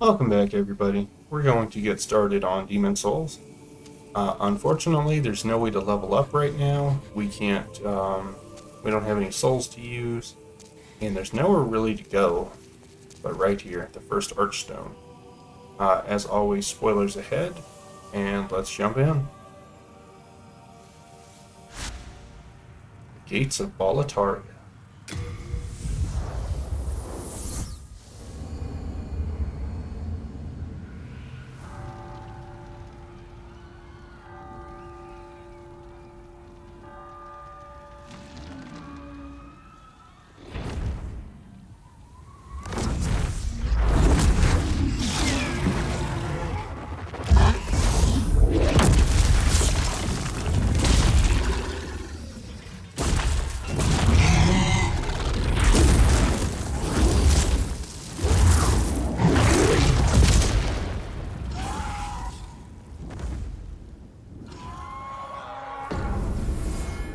Welcome back, everybody. We're going to get started on Demon Souls. Unfortunately, there's no way to level up right now. We can't, we don't have any souls to use, and there's nowhere really to go but right here, the first Archstone. As always, spoilers ahead, and let's jump in. Gates of Boletaria.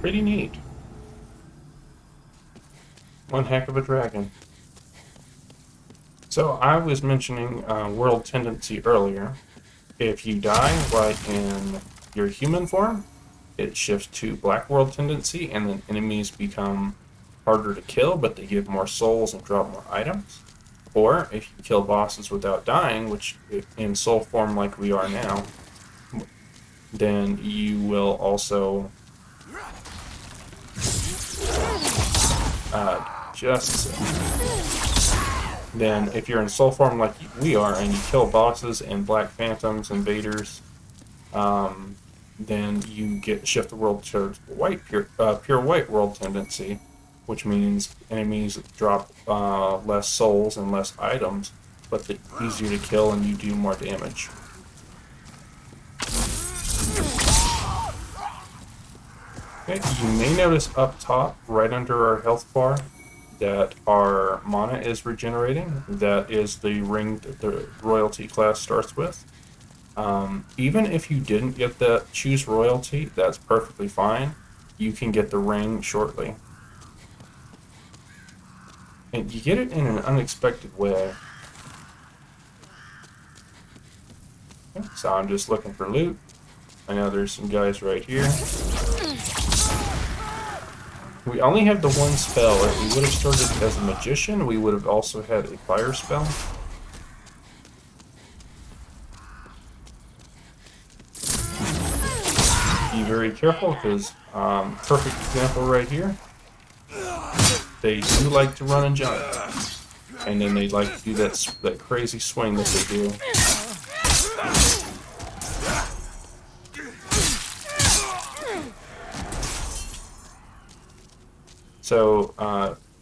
Pretty neat. One heck of a dragon. So I was mentioning world tendency earlier. If you die while in your human form, it shifts to black world tendency, and then enemies become harder to kill, but they give more souls and drop more items. Or if you kill bosses without dying, which in soul form like we are now, then you will also just then if you're in soul form like we are and you kill bosses and black phantoms and invaders, then you get shift the world to white pure white world tendency, which means enemies drop less souls and less items, but they're easier to kill and you do more damage. Okay, you may notice up top, right under our health bar, that our mana is regenerating. That is the ring that the royalty class starts with. Even if you didn't get that choose royalty, that's perfectly fine. You can get the ring shortly. And you get it in an unexpected way. Okay, so I'm just looking for loot. I know there's some guys right here. We only have the one spell. If we would have started as a magician, we would have also had a fire spell. Be very careful, because perfect example right here. They do like to run and jump, and then they like to do that crazy swing that they do. So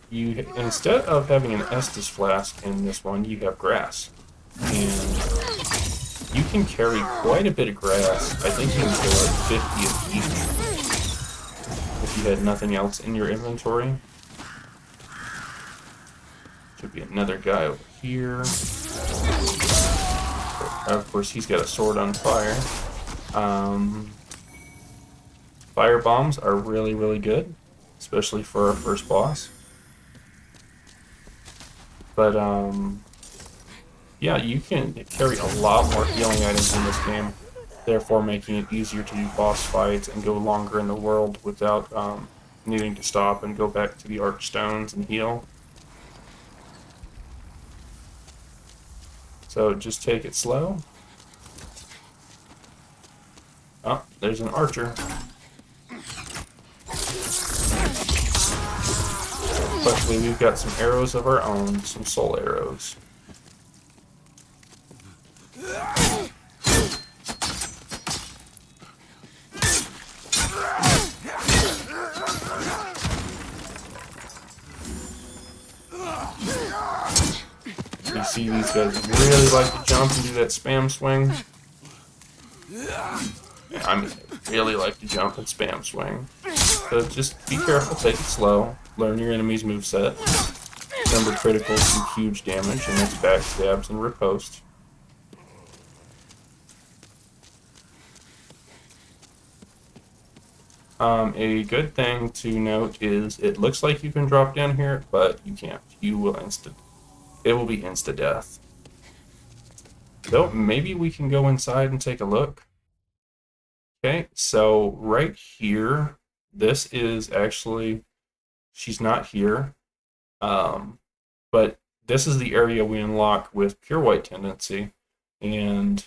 you instead of having an Estus flask in this one, you have grass, and you can carry quite a bit of grass. I think you can carry like 50 of each if you had nothing else in your inventory. Should be another guy over here. Of course, he's got a sword on fire. Fire bombs are really, really good, especially for our first boss. But yeah, you can carry a lot more healing items in this game, therefore making it easier to do boss fights and go longer in the world without needing to stop and go back to the Archstones and heal. So just take it slow. Oh, there's an archer. Luckily, we've got some arrows of our own, some soul arrows. You see these guys really like to jump and do that spam swing. I mean, they really like to jump and spam swing. So just be careful, take it slow, learn your enemy's moveset. Remember, criticals do huge damage, and that's backstabs and riposte. A good thing to note is it looks like you can drop down here, but you can't. You will it will be insta-death. So maybe we can go inside and take a look. Okay, so right here, this is actually, she's not here, but this is the area we unlock with Pure White Tendency, and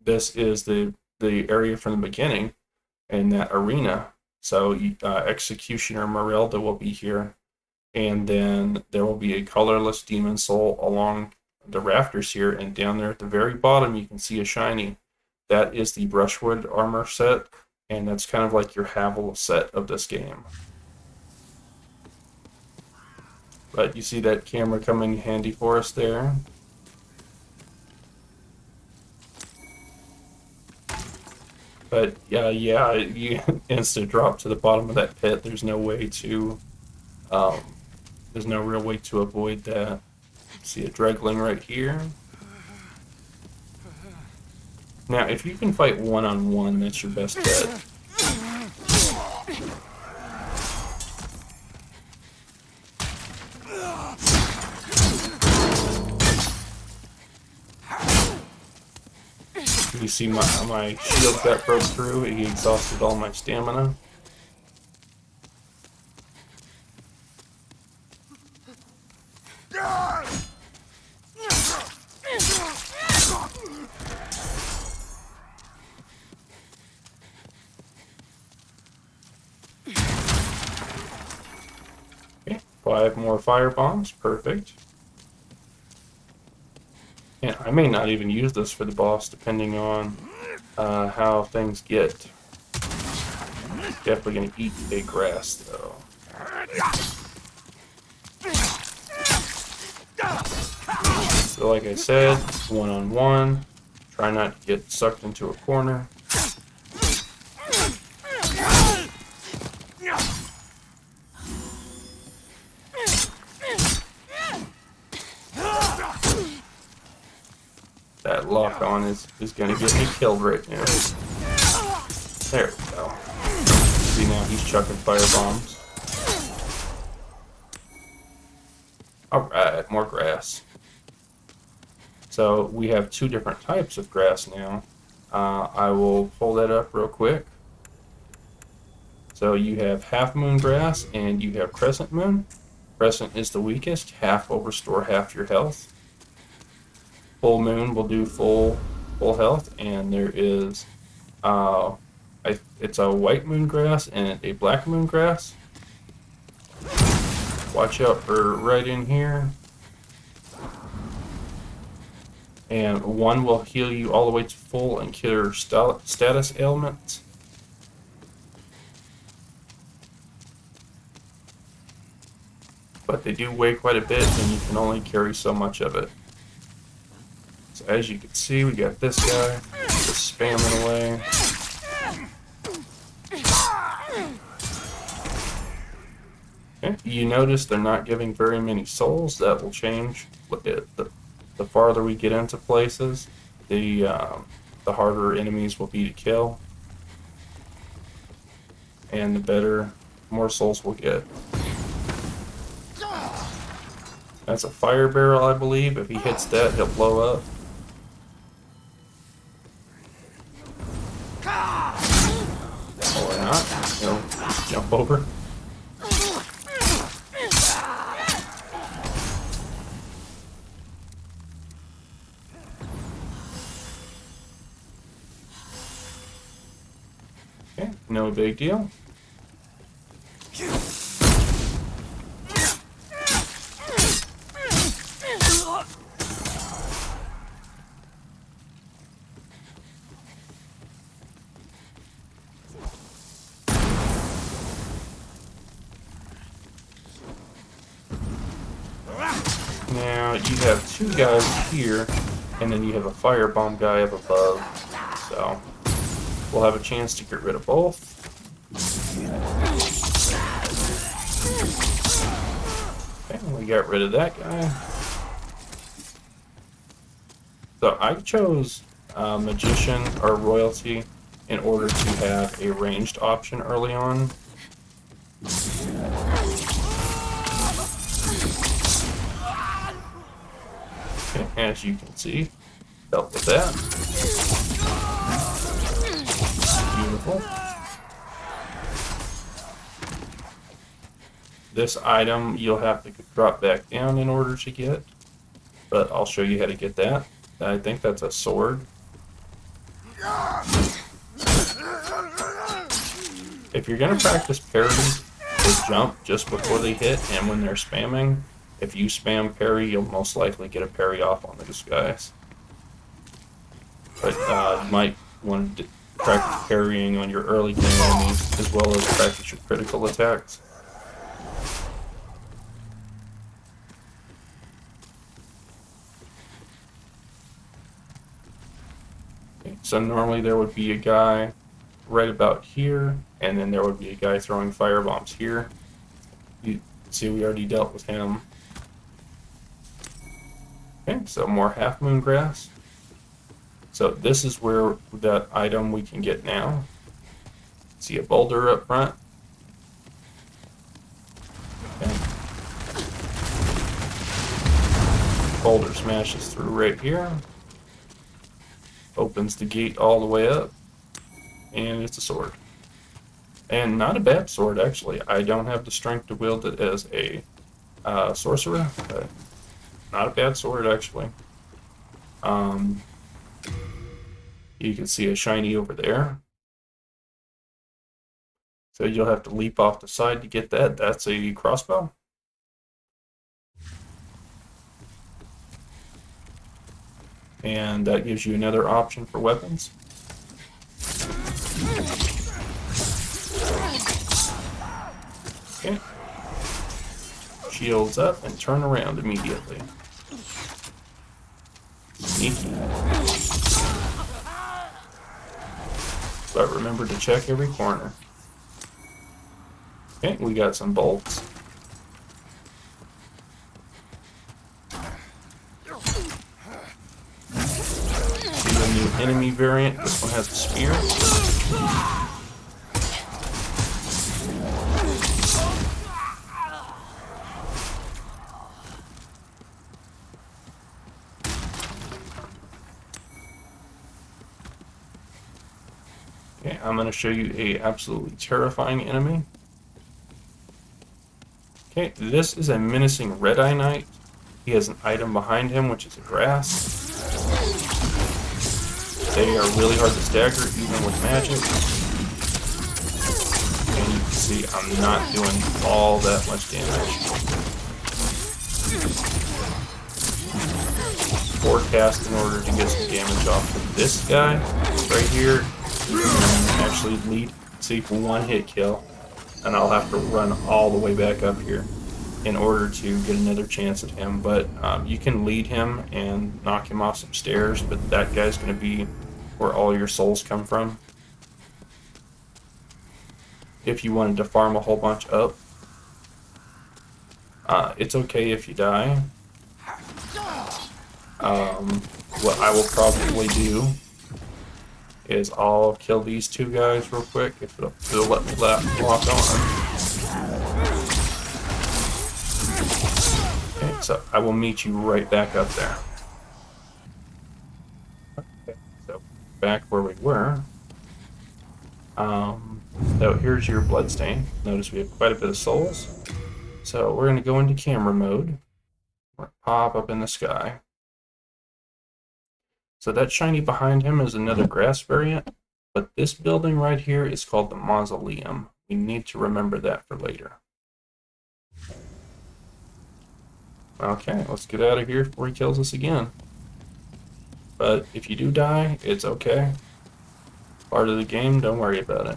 this is the area from the beginning in that arena. So Executioner Merelda will be here, and then there will be a colorless demon soul along the rafters here, and down there at the very bottom you can see a shiny. That is the Brushwood armor set, and that's kind of like your Havel set of this game. But you see that camera coming handy for us there. But yeah, you instant drop to the bottom of that pit. There's no way to, there's no real way to avoid that. See a Dregling right here. Now, if you can fight one-on-one, that's your best bet. You see my shield got broke through. He exhausted all my stamina. Okay, 5 more fire bombs. Perfect. And I may not even use this for the boss, depending on how things get. Definitely going to eat big grass, though. So like I said, one-on-one. Try not to get sucked into a corner. That lock on is going to get me killed right now. There we go. See, now he's chucking fire bombs. Alright, more grass. So we have 2 different types of grass now. I will pull that up real quick. So you have half moon grass and you have crescent moon. Crescent is the weakest. Half will restore half your health. Full moon will do full health, and there is it's a white moon grass and a black moon grass. Watch out for right in here. And one will heal you all the way to full and cure status ailments. But they do weigh quite a bit, and you can only carry so much of it. So as you can see, we got this guy just spamming away. Okay. You notice they're not giving very many souls. That will change. Look at the farther we get into places, the harder enemies will be to kill, and the more souls we'll get. That's a fire barrel, I believe. If he hits that, he'll blow up. Or not. He'll just jump over. Okay, no big deal. Now you have 2 guys here, and then you have a firebomb guy up above. So we'll have a chance to get rid of both. Okay, we got rid of that guy. So I chose Magician or Royalty in order to have a ranged option early on. Okay, as you can see, Dealt with that. Beautiful. This item you'll have to drop back down in order to get, but I'll show you how to get that. I think that's a sword. If you're going to practice parries, they jump just before they hit, and when they're spamming, if you spam parry, you'll most likely get a parry off on those guys. But you might want to practice parrying on your early game enemies, as well as practice your critical attacks. Okay, so normally there would be a guy right about here, and then there would be a guy throwing fire bombs here. You see we already dealt with him. Okay, so more half moon grass. So this is where that item we can get now. See a boulder up front. Okay. Boulder smashes through right here. Opens the gate all the way up. And it's a sword. And not a bad sword, actually. I don't have the strength to wield it as a sorcerer, but not a bad sword, actually. You can see a shiny over there. So you'll have to leap off the side to get that. That's a crossbow. And that gives you another option for weapons. Okay. Shields up and turn around immediately. Sneaky. But remember to check every corner. Okay, we got some bolts. See the new enemy variant. This one has a spear. Okay, I'm going to show you a absolutely terrifying enemy. Okay, this is a menacing Red-Eye Knight. He has an item behind him, which is a grass. They are really hard to stagger, even with magic. And you can see I'm not doing all that much damage. Forecast in order to get some damage off of this guy right here. Actually lead, see, for one hit kill, and I'll have to run all the way back up here in order to get another chance at him. But you can lead him and knock him off some stairs, but that guy's going to be where all your souls come from. If you wanted to farm a whole bunch up, it's okay if you die. What I will probably do is I'll kill these two guys real quick if it'll let me lock on. Okay, so I will meet you right back up there. Okay, so back where we were. So here's your bloodstain. Notice we have quite a bit of souls. So we're going to go into camera mode. We're going to pop up in the sky. So that shiny behind him is another grass variant, but this building right here is called the Mausoleum. We need to remember that for later. Okay, let's get out of here before he kills us again. But if you do die, it's okay. Part of the game, don't worry about it.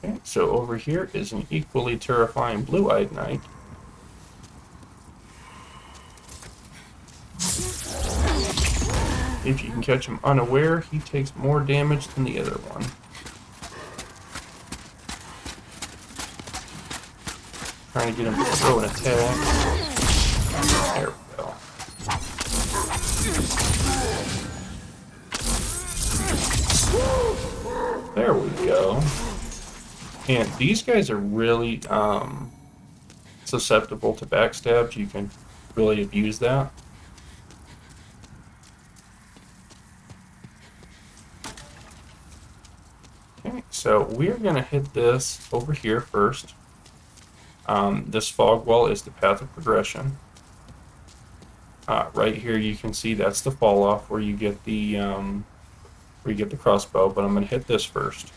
Okay, so over here is an equally terrifying blue-eyed knight. If you can catch him unaware, he takes more damage than the other one. Trying to get him to throw an attack. There we go. There we go. And these guys are really susceptible to backstabs. You can really abuse that. Okay, so we're going to hit this over here first. This fog wall is the path of progression. Right here you can see that's the fall off where you get the crossbow, but I'm going to hit this first.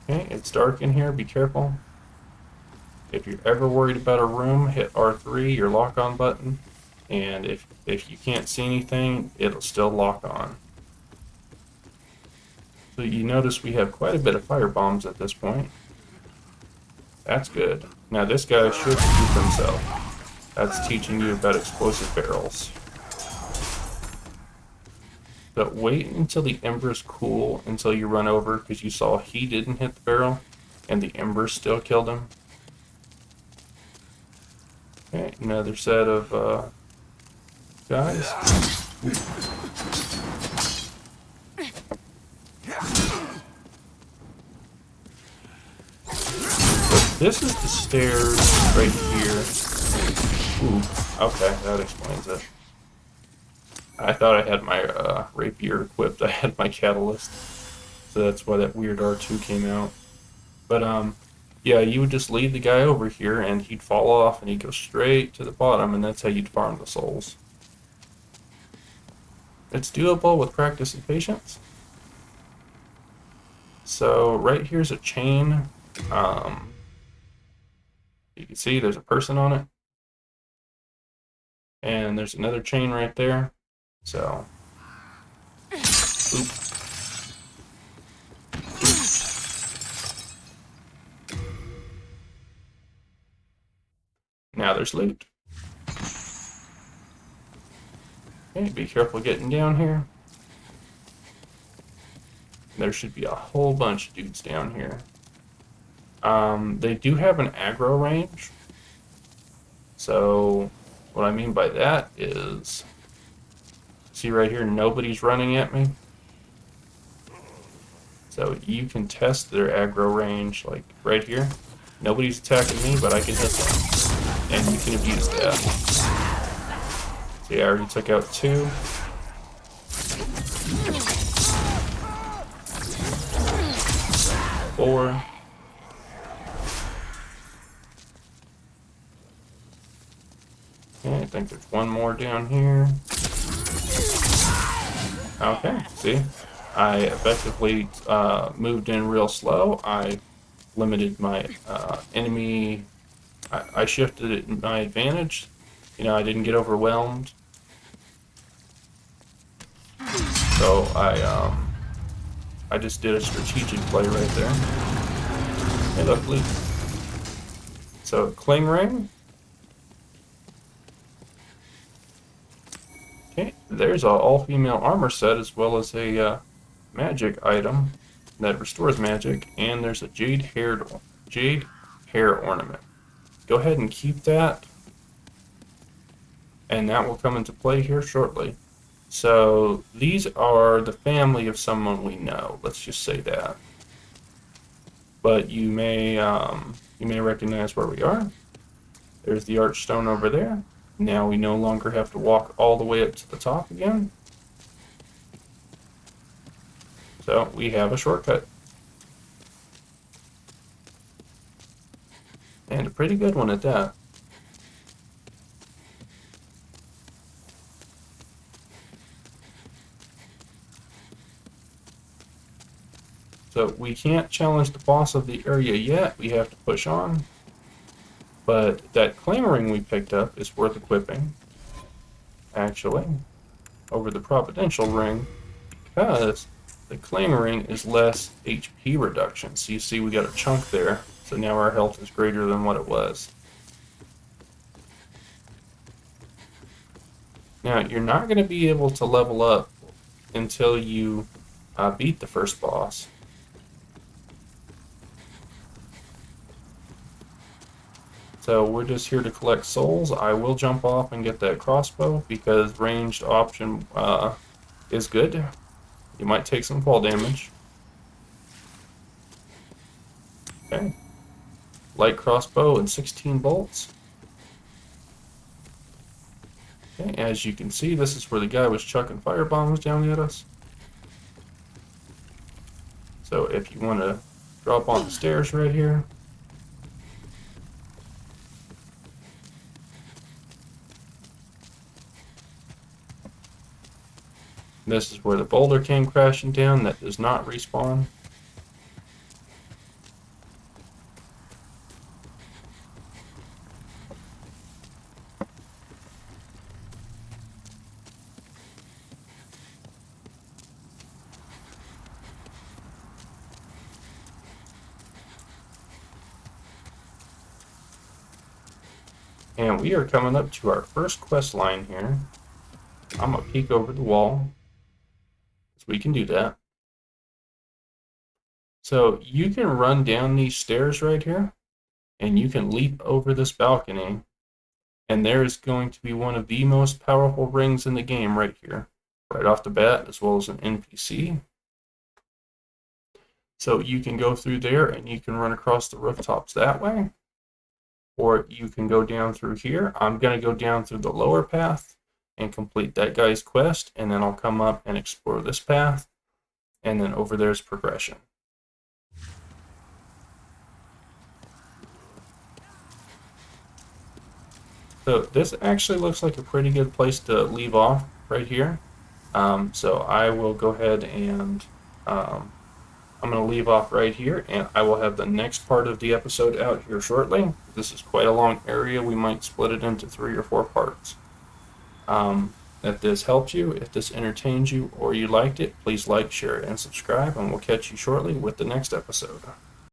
Okay, it's dark in here, be careful. If you're ever worried about a room, hit R3, your lock-on button, and if you can't see anything, it'll still lock on. So you notice we have quite a bit of fire bombs at this point. That's good. Now this guy should shoot himself. That's teaching you about explosive barrels. But wait until the embers cool until you run over, because you saw he didn't hit the barrel, and the embers still killed him. Okay, another set of guys. So this is the stairs right here. Ooh, okay, that explains it. I thought I had my rapier equipped. I had my catalyst, so that's why that weird R2 came out. But yeah, you would just lead the guy over here, and he'd fall off, and he'd go straight to the bottom, and that's how you'd farm the souls. It's doable with practice and patience. So right here's a chain. You can see there's a person on it, and there's another chain right there. So, oop. Now there's loot. Okay, be careful getting down here. There should be a whole bunch of dudes down here. They do have an aggro range. So, what I mean by that is, see right here, nobody's running at me. So you can test their aggro range, like right here. Nobody's attacking me, but I can hit them. And you can abuse that. See, I already took out 2. Four. Okay, I think there's one more down here. Okay, see? I effectively moved in real slow. I limited my enemy. I shifted it in my advantage. You know, I didn't get overwhelmed. So I just did a strategic play right there. Hey, look, loot. So, Cling Ring. Okay, there's an all-female armor set as well as a magic item that restores magic, and there's a jade hair ornament. Go ahead and keep that, and that will come into play here shortly. So these are the family of someone we know. Let's just say that. But you may recognize where we are. There's the archstone over there. Now we no longer have to walk all the way up to the top again. So we have a shortcut. And a pretty good one at that. So we can't challenge the boss of the area yet. We have to push on. But that claim ring we picked up is worth equipping, actually, over the providential ring, because the claim ring is less HP reduction. So you see we got a chunk there, so now our health is greater than what it was. Now, you're not going to be able to level up until you beat the first boss. So we're just here to collect souls. I will jump off and get that crossbow because ranged option is good. You might take some fall damage. Okay. Light crossbow and 16 bolts. Okay, as you can see, this is where the guy was chucking fire bombs down at us. So if you want to drop on the stairs right here, this is where the boulder came crashing down that does not respawn. And we are coming up to our first quest line here. I'm going to peek over the wall, so we can do that. So you can run down these stairs right here, and you can leap over this balcony, and there is going to be one of the most powerful rings in the game right here, right off the bat, as well as an NPC. So you can go through there, and you can run across the rooftops that way, or you can go down through here. I'm going to go down through the lower path and complete that guy's quest, and then I'll come up and explore this path, and then over there's progression. So this actually looks like a pretty good place to leave off right here. So I will go ahead and I'm going to leave off right here, and I will have the next part of the episode out here shortly. This is quite a long area. We might split it into 3 or 4 parts. If this helped you, if this entertained you, or you liked it, please like, share, and subscribe, and we'll catch you shortly with the next episode.